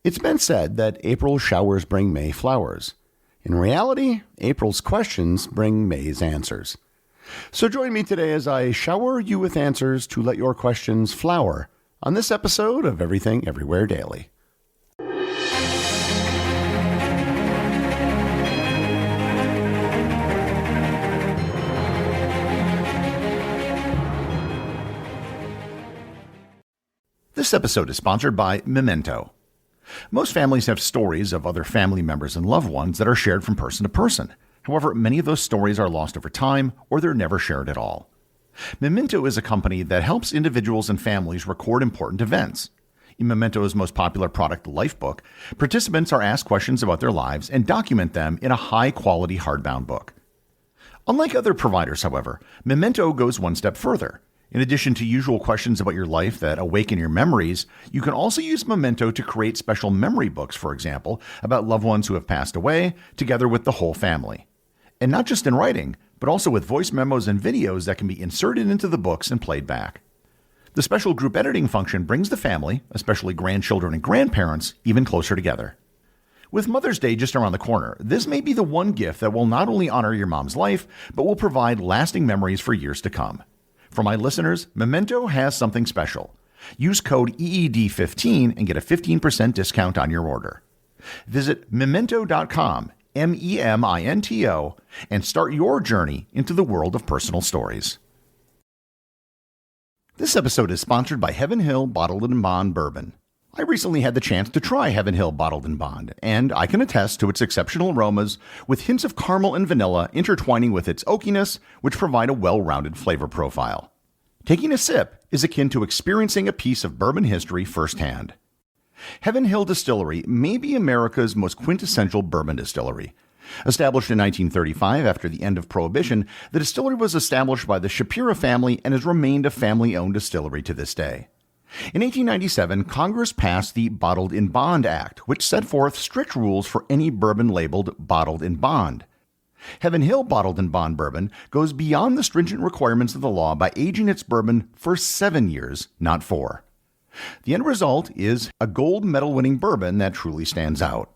It's been said that April's showers bring May flowers. In reality, April's questions bring May's answers. So join me today as I shower you with answers to let your questions flower on this episode of Everything Everywhere Daily. This episode is sponsored by Memento. Most families have stories of other family members and loved ones that are shared from person to person. However, many of those stories are lost over time or they're never shared at all. Memento is a company that helps individuals and families record important events. In Memento's most popular product, Lifebook, participants are asked questions about their lives and document them in a high-quality hardbound book. Unlike other providers, however, Memento goes one step further. In addition to usual questions about your life that awaken your memories, you can also use Memento to create special memory books, for example, about loved ones who have passed away, together with the whole family. And not just in writing, but also with voice memos and videos that can be inserted into the books and played back. The special group editing function brings the family, especially grandchildren and grandparents, even closer together. With Mother's Day just around the corner, this may be the one gift that will not only honor your mom's life, but will provide lasting memories for years to come. For my listeners, Memento has something special. Use code EED15 and get a 15% discount on your order. Visit memento.com, MEMINTO, and start your journey into the world of personal stories. This episode is sponsored by Heaven Hill Bottled & Bond Bourbon. I recently had the chance to try Heaven Hill Bottled & Bond, and I can attest to its exceptional aromas with hints of caramel and vanilla intertwining with its oakiness, which provide a well-rounded flavor profile. Taking a sip is akin to experiencing a piece of bourbon history firsthand. Heaven Hill Distillery may be America's most quintessential bourbon distillery. Established in 1935 after the end of Prohibition, the distillery was established by the Shapira family and has remained a family-owned distillery to this day. In 1897, Congress passed the Bottled in Bond Act, which set forth strict rules for any bourbon labeled Bottled in Bond. Heaven Hill Bottled in Bond Bourbon goes beyond the stringent requirements of the law by aging its bourbon for 7 years, not 4. The end result is a gold medal-winning bourbon that truly stands out.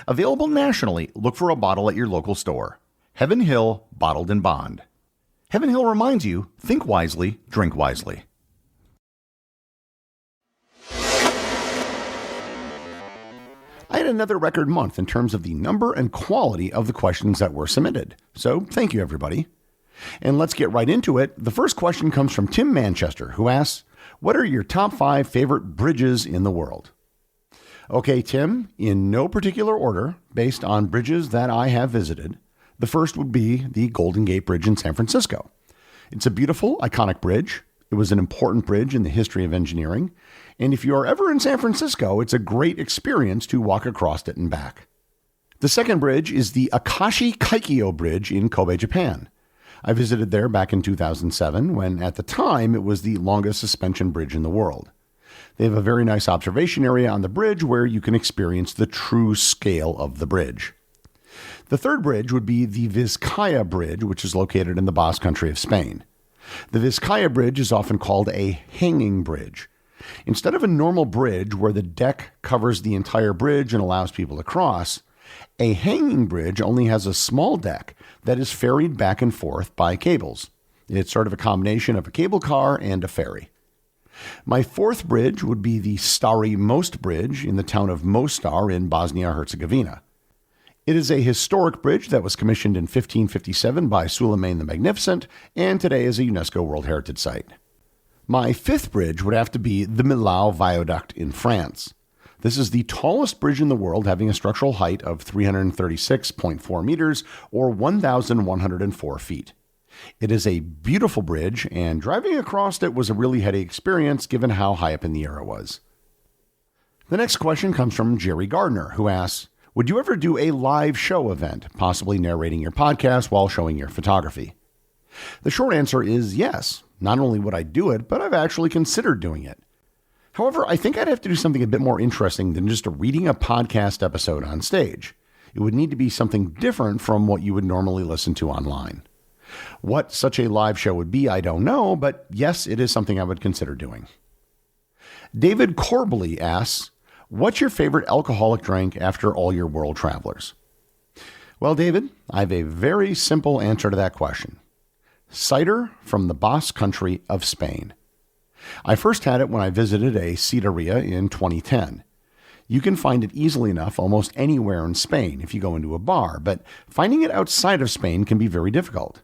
Available nationally, look for a bottle at your local store. Heaven Hill Bottled in Bond. Heaven Hill reminds you, think wisely, drink wisely. I had another record month in terms of the number and quality of the questions that were submitted. So thank you, everybody. And let's get right into it. The first question comes from Tim Manchester, who asks, what are your top 5 favorite bridges in the world? Okay, Tim, in no particular order, based on bridges that I have visited, the first would be the Golden Gate Bridge in San Francisco. It's a beautiful, iconic bridge. It was an important bridge in the history of engineering. And if you are ever in San Francisco, it's a great experience to walk across it and back. The second bridge is the Akashi Kaikyo Bridge in Kobe, Japan. I visited there back in 2007, when at the time it was the longest suspension bridge in the world. They have a very nice observation area on the bridge where you can experience the true scale of the bridge. The third bridge would be the Vizcaya Bridge, which is located in the Basque Country of Spain. The Vizcaya Bridge is often called a hanging bridge. Instead of a normal bridge where the deck covers the entire bridge and allows people to cross, a hanging bridge only has a small deck that is ferried back and forth by cables. It's sort of a combination of a cable car and a ferry. My fourth bridge would be the Stari Most Bridge in the town of Mostar in Bosnia-Herzegovina. It is a historic bridge that was commissioned in 1557 by Suleiman the Magnificent and today is a UNESCO World Heritage Site. My fifth bridge would have to be the Millau Viaduct in France. This is the tallest bridge in the world, having a structural height of 336.4 meters or 1,104 feet. It is a beautiful bridge, and driving across it was a really heady experience given how high up in the air it was. The next question comes from Jerry Gardner, who asks, would you ever do a live show event, possibly narrating your podcast while showing your photography? The short answer is yes. Not only would I do it, but I've actually considered doing it. However, I think I'd have to do something a bit more interesting than just reading a podcast episode on stage. It would need to be something different from what you would normally listen to online. What such a live show would be, I don't know, but yes, it is something I would consider doing. David Corbley asks, What's your favorite alcoholic drink after all your world travelers? Well, David, I have a very simple answer to that question. Cider from the Basque country of Spain. I first had it when I visited a cideria in 2010. You can find it easily enough almost anywhere in Spain if you go into a bar, but finding it outside of Spain can be very difficult.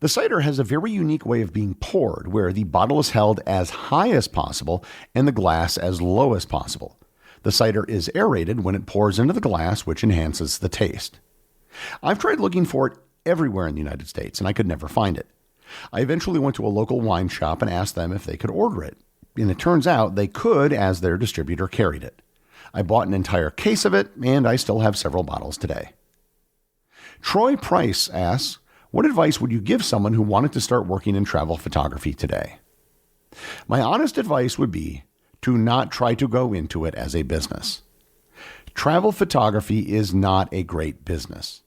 The cider has a very unique way of being poured, where the bottle is held as high as possible and the glass as low as possible. The cider is aerated when it pours into the glass, which enhances the taste. I've tried looking for it everywhere in the United States, and I could never find it. I eventually went to a local wine shop and asked them if they could order it, and it turns out they could, as their distributor carried it. I bought an entire case of it, and I still have several bottles today. Troy Price asks, what advice would you give someone who wanted to start working in travel photography today? My honest advice would be to not try to go into it as a business. Travel photography is not a great business.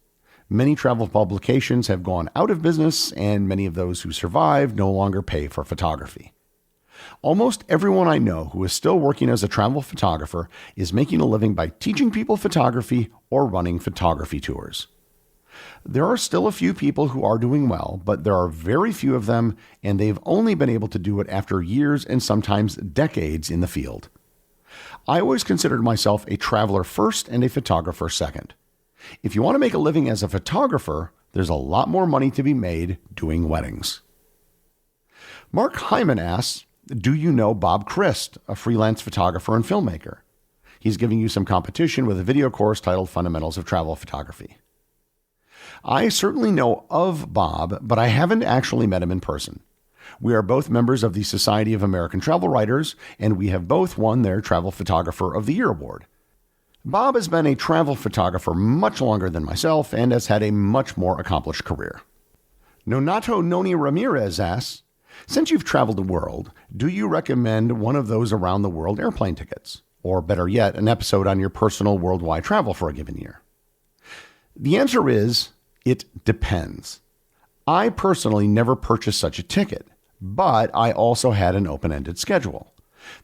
Many travel publications have gone out of business, and many of those who survive no longer pay for photography. Almost everyone I know who is still working as a travel photographer is making a living by teaching people photography or running photography tours. There are still a few people who are doing well, but there are very few of them, and they've only been able to do it after years and sometimes decades in the field. I always considered myself a traveler first and a photographer second. If you want to make a living as a photographer, there's a lot more money to be made doing weddings. Mark Hyman asks, do you know Bob Christ, a freelance photographer and filmmaker? He's giving you some competition with a video course titled Fundamentals of Travel Photography. I certainly know of Bob, but I haven't actually met him in person. We are both members of the Society of American Travel Writers, and we have both won their Travel Photographer of the Year award. Bob has been a travel photographer much longer than myself and has had a much more accomplished career. Nonato Noni Ramirez asks, since you've traveled the world, do you recommend one of those around the world airplane tickets? Or better yet, an episode on your personal worldwide travel for a given year? The answer is, it depends. I personally never purchased such a ticket, but I also had an open-ended schedule.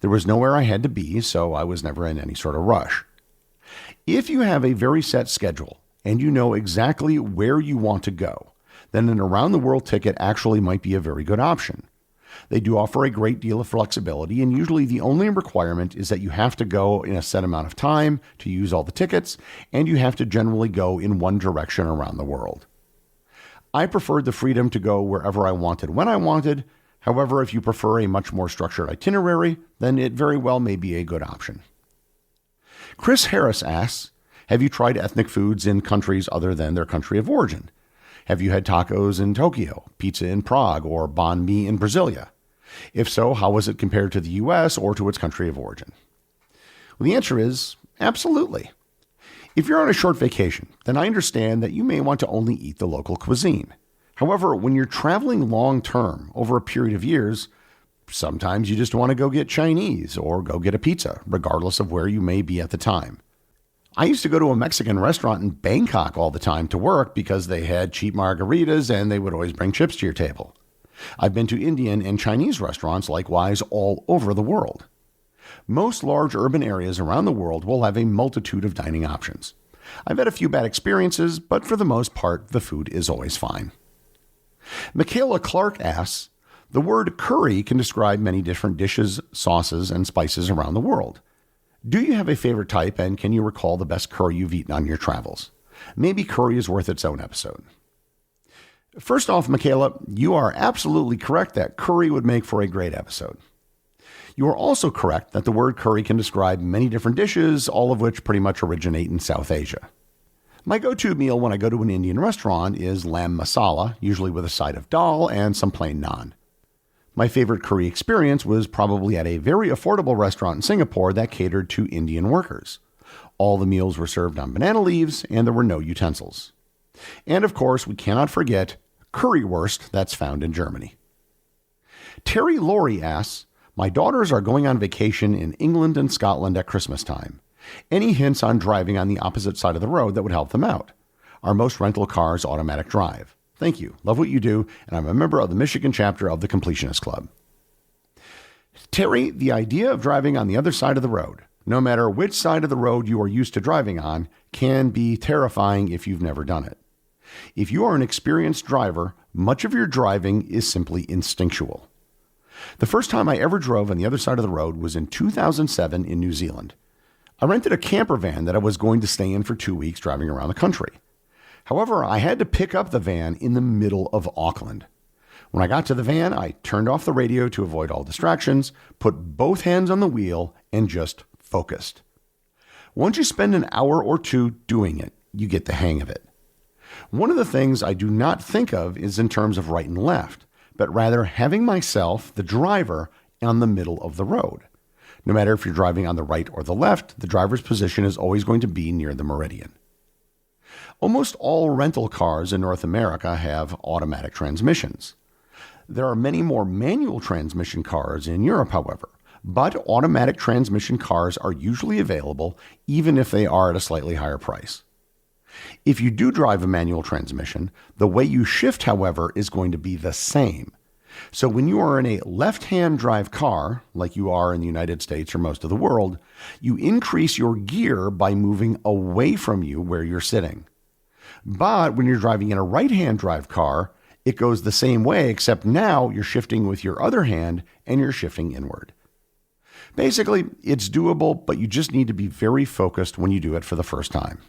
There was nowhere I had to be, so I was never in any sort of rush. If you have a very set schedule and you know exactly where you want to go, then an around-the-world ticket actually might be a very good option. They do offer a great deal of flexibility, and usually the only requirement is that you have to go in a set amount of time to use all the tickets, and you have to generally go in one direction around the world. I preferred the freedom to go wherever I wanted when I wanted. However, if you prefer a much more structured itinerary, then it very well may be a good option. Chris Harris asks, have you tried ethnic foods in countries other than their country of origin? Have you had tacos in Tokyo, pizza in Prague, or banh mi in Brasilia? If so, how was it compared to the U.S. or to its country of origin? Well, the answer is absolutely. If you're on a short vacation, then I understand that you may want to only eat the local cuisine. However, when you're traveling long-term over a period of years, sometimes you just want to go get Chinese or go get a pizza, regardless of where you may be at the time. I used to go to a Mexican restaurant in Bangkok all the time to work because they had cheap margaritas and they would always bring chips to your table. I've been to Indian and Chinese restaurants likewise all over the world. Most large urban areas around the world will have a multitude of dining options. I've had a few bad experiences, but for the most part, the food is always fine. Michaela Clark asks, the word curry can describe many different dishes, sauces, and spices around the world. Do you have a favorite type, and can you recall the best curry you've eaten on your travels? Maybe curry is worth its own episode. First off, Michaela, you are absolutely correct that curry would make for a great episode. You are also correct that the word curry can describe many different dishes, all of which pretty much originate in South Asia. My go-to meal when I go to an Indian restaurant is lamb masala, usually with a side of dal and some plain naan. My favorite curry experience was probably at a very affordable restaurant in Singapore that catered to Indian workers. All the meals were served on banana leaves, and there were no utensils. And of course, we cannot forget currywurst that's found in Germany. Terry Laurie asks, my daughters are going on vacation in England and Scotland at Christmas time. Any hints on driving on the opposite side of the road that would help them out? Are most rental cars automatic drive? Thank you. Love what you do, and I'm a member of the Michigan chapter of the Completionist Club. Terry, the idea of driving on the other side of the road, no matter which side of the road you are used to driving on, can be terrifying if you've never done it. If you are an experienced driver, much of your driving is simply instinctual. The first time I ever drove on the other side of the road was in 2007 in New Zealand. I rented a camper van that I was going to stay in for 2 weeks driving around the country. However, I had to pick up the van in the middle of Auckland. When I got to the van, I turned off the radio to avoid all distractions, put both hands on the wheel, and just focused. Once you spend an hour or two doing it, you get the hang of it. One of the things I do not think of is in terms of right and left, but rather having myself, the driver, on the middle of the road. No matter if you're driving on the right or the left, the driver's position is always going to be near the meridian. Almost all rental cars in North America have automatic transmissions. There are many more manual transmission cars in Europe, however, but automatic transmission cars are usually available even if they are at a slightly higher price. If you do drive a manual transmission, the way you shift, however, is going to be the same. So when you are in a left-hand drive car, like you are in the United States or most of the world, you increase your gear by moving away from you where you're sitting. But when you're driving in a right-hand drive car, it goes the same way, except now you're shifting with your other hand and you're shifting inward. Basically, it's doable, but you just need to be very focused when you do it for the first time.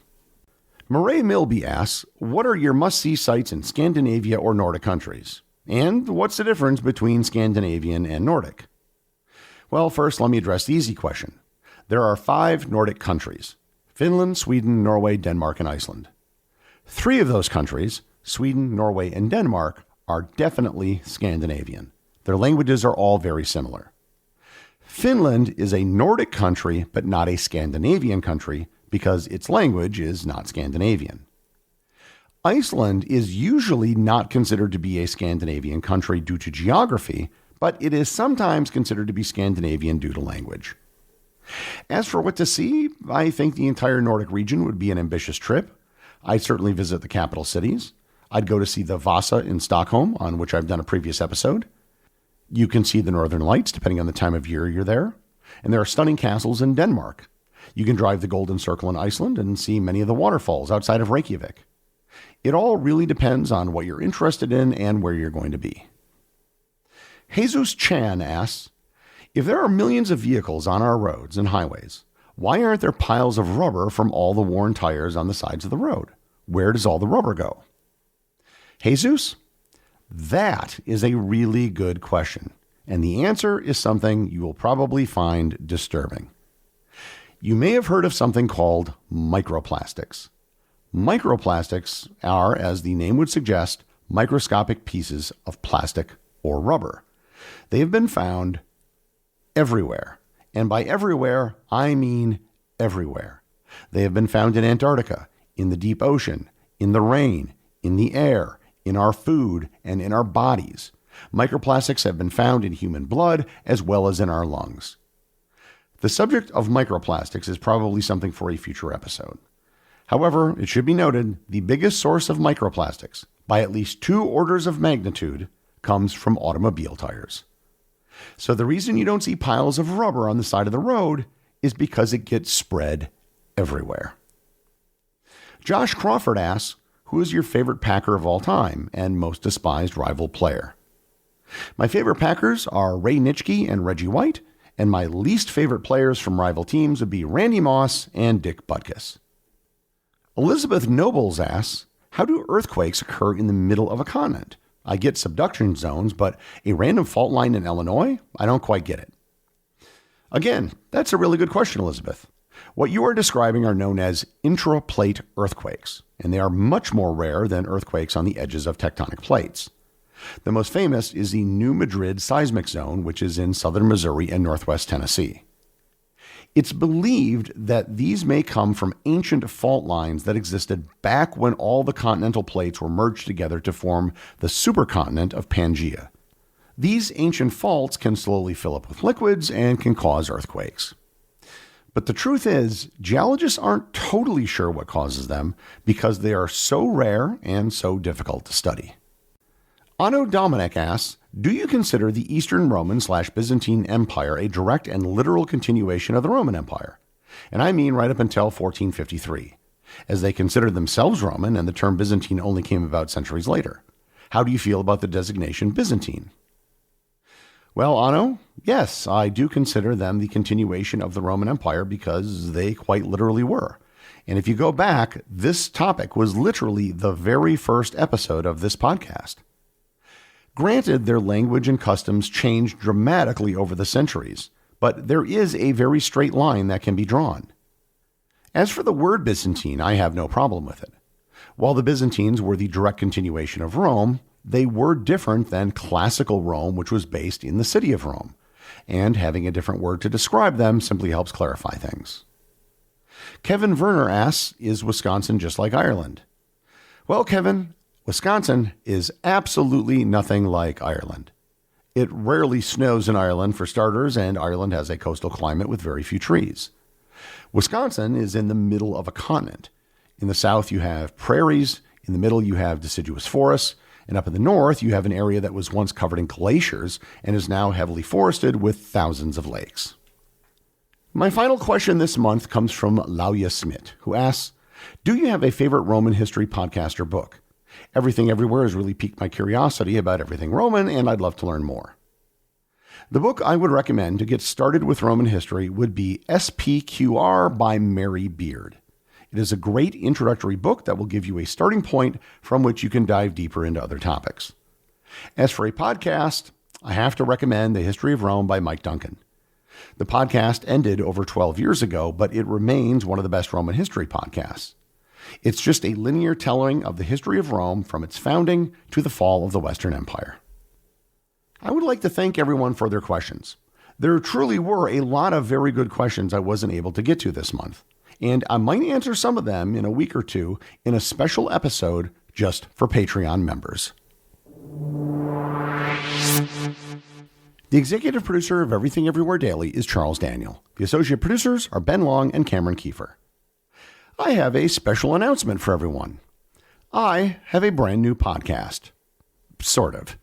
Murray Milby asks, what are your must-see sites in Scandinavia or Nordic countries? And what's the difference between Scandinavian and Nordic? Well, first, let me address the easy question. There are 5 Nordic countries: Finland, Sweden, Norway, Denmark, and Iceland. 3 of those countries, Sweden, Norway, and Denmark, are definitely Scandinavian. Their languages are all very similar. Finland is a Nordic country, but not a Scandinavian country, because its language is not Scandinavian. Iceland is usually not considered to be a Scandinavian country due to geography, but it is sometimes considered to be Scandinavian due to language. As for what to see, I think the entire Nordic region would be an ambitious trip. I'd certainly visit the capital cities. I'd go to see the Vasa in Stockholm, on which I've done a previous episode. You can see the Northern Lights, depending on the time of year you're there. And there are stunning castles in Denmark. You can drive the Golden Circle in Iceland and see many of the waterfalls outside of Reykjavik. It all really depends on what you're interested in and where you're going to be. Jesus Chan asks, if there are millions of vehicles on our roads and highways, why aren't there piles of rubber from all the worn tires on the sides of the road? Where does all the rubber go? Jesus, that is a really good question, and the answer is something you will probably find disturbing. You may have heard of something called microplastics. Microplastics are, as the name would suggest, microscopic pieces of plastic or rubber. They have been found everywhere. And by everywhere, I mean everywhere. They have been found in Antarctica, in the deep ocean, in the rain, in the air, in our food, and in our bodies. Microplastics have been found in human blood as well as in our lungs. The subject of microplastics is probably something for a future episode. However, it should be noted, the biggest source of microplastics, by at least 2 orders of magnitude, comes from automobile tires. So the reason you don't see piles of rubber on the side of the road is because it gets spread everywhere. Josh Crawford asks, who is your favorite Packer of all time and most despised rival player? My favorite Packers are Ray Nitschke and Reggie White, and my least favorite players from rival teams would be Randy Moss and Dick Butkus. Elizabeth Nobles asks, how do earthquakes occur in the middle of a continent? I get subduction zones, but a random fault line in Illinois? I don't quite get it. Again, that's a really good question, Elizabeth. What you are describing are known as intraplate earthquakes, and they are much more rare than earthquakes on the edges of tectonic plates. The most famous is the New Madrid seismic zone, which is in southern Missouri and northwest Tennessee. It's believed that these may come from ancient fault lines that existed back when all the continental plates were merged together to form the supercontinent of Pangaea. These ancient faults can slowly fill up with liquids and can cause earthquakes. But the truth is, geologists aren't totally sure what causes them because they are so rare and so difficult to study. Anno Dominic asks, do you consider the Eastern Roman/Byzantine Empire a direct and literal continuation of the Roman Empire? And I mean right up until 1453, as they considered themselves Roman and the term Byzantine only came about centuries later. How do you feel about the designation Byzantine? Well, Anno, yes, I do consider them the continuation of the Roman Empire because they quite literally were. And if you go back, this topic was literally the very first episode of this podcast. Granted, their language and customs changed dramatically over the centuries, but there is a very straight line that can be drawn. As for the word Byzantine, I have no problem with it. While the Byzantines were the direct continuation of Rome, they were different than classical Rome, which was based in the city of Rome, and having a different word to describe them simply helps clarify things. Kevin Werner asks, is Wisconsin just like Ireland? Well, Kevin, Wisconsin is absolutely nothing like Ireland. It rarely snows in Ireland for starters, and Ireland has a coastal climate with very few trees. Wisconsin is in the middle of a continent. In the south, you have prairies. In the middle, you have deciduous forests. And up in the north, you have an area that was once covered in glaciers and is now heavily forested with thousands of lakes. My final question this month comes from Lauya Smith, who asks, do you have a favorite Roman history podcast or book? Everything Everywhere has really piqued my curiosity about everything Roman, and I'd love to learn more. The book I would recommend to get started with Roman history would be SPQR by Mary Beard. It is a great introductory book that will give you a starting point from which you can dive deeper into other topics. As for a podcast, I have to recommend The History of Rome by Mike Duncan. The podcast ended over 12 years ago, but it remains one of the best Roman history podcasts. It's just a linear telling of the history of Rome from its founding to the fall of the Western Empire. I would like to thank everyone for their questions. There truly were a lot of very good questions I wasn't able to get to this month, and I might answer some of them in a week or two in a special episode just for Patreon members. The executive producer of Everything Everywhere Daily is Charles Daniel. The associate producers are Ben Long and Cameron Kieffer. I have a special announcement for everyone. I have a brand new podcast. Sort of.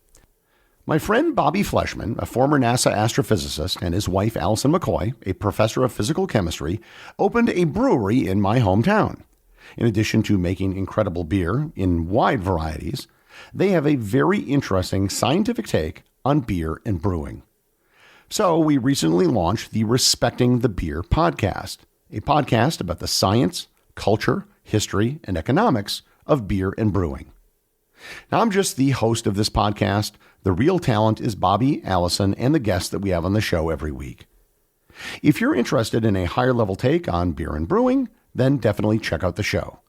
My friend Bobby Fleshman, a former NASA astrophysicist, and his wife Allison McCoy, a professor of physical chemistry, opened a brewery in my hometown. In addition to making incredible beer in wide varieties, they have a very interesting scientific take on beer and brewing. So we recently launched the Respecting the Beer podcast, a podcast about the science, culture, history, and economics of beer and brewing. Now, I'm just the host of this podcast. The real talent is Bobby, Allison, and the guests that we have on the show every week. If you're interested in a higher level take on beer and brewing, then definitely check out the show.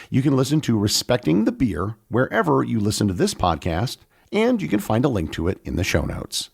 You can listen to Respecting the Beer wherever you listen to this podcast, and you can find a link to it in the show notes.